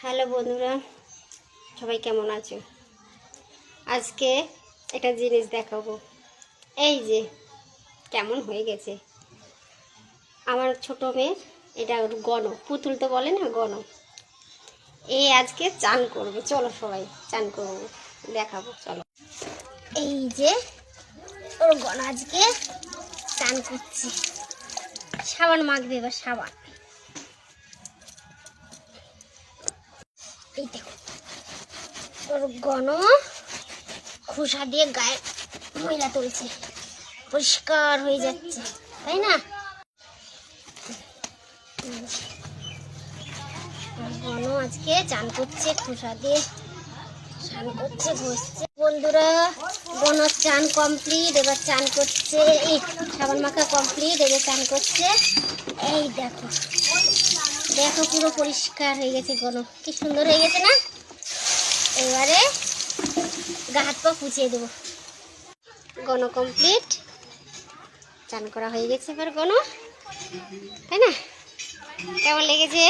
Hello বন্ধুরা, সবাই কেমন আছো? আজকে একটা জিনিস দেখাবো। এই যে কেমন হয়ে গেছে আমার ছোট মেয়ের, এটা ওর গণ পুতুল তো বলে না, গণ। এই আজকে চান করবে, চলো সবাই চান করবো, দেখাবো চলো। এই যে ওর গণ আজকে চান করছে, সাবান মাখবে, এবার সাবান। এই দেখো ওর গণ খোসা দিয়ে গায়ে ময়লা তুলছে, পরিষ্কার হয়ে যাচ্ছে, তাই না? গণ আজকে চান করছে, খোসা দিয়ে চান করছে, ঘষছে। বন্ধুরা, গণর চান কমপ্লিট, এবার চান করছে। এই সাবান মাখা কমপ্লিট, এবার চান করছে। এই দেখো দেখো পুরো পরিষ্কার হয়ে গেছে গণ, কি সুন্দর হয়ে গেছে না? এবারে গা হাত পা পুছিয়ে দেবো। গণ কমপ্লিট, চান করা হয়ে গেছে এবার গণ, তাই না? কেমন লেগেছে?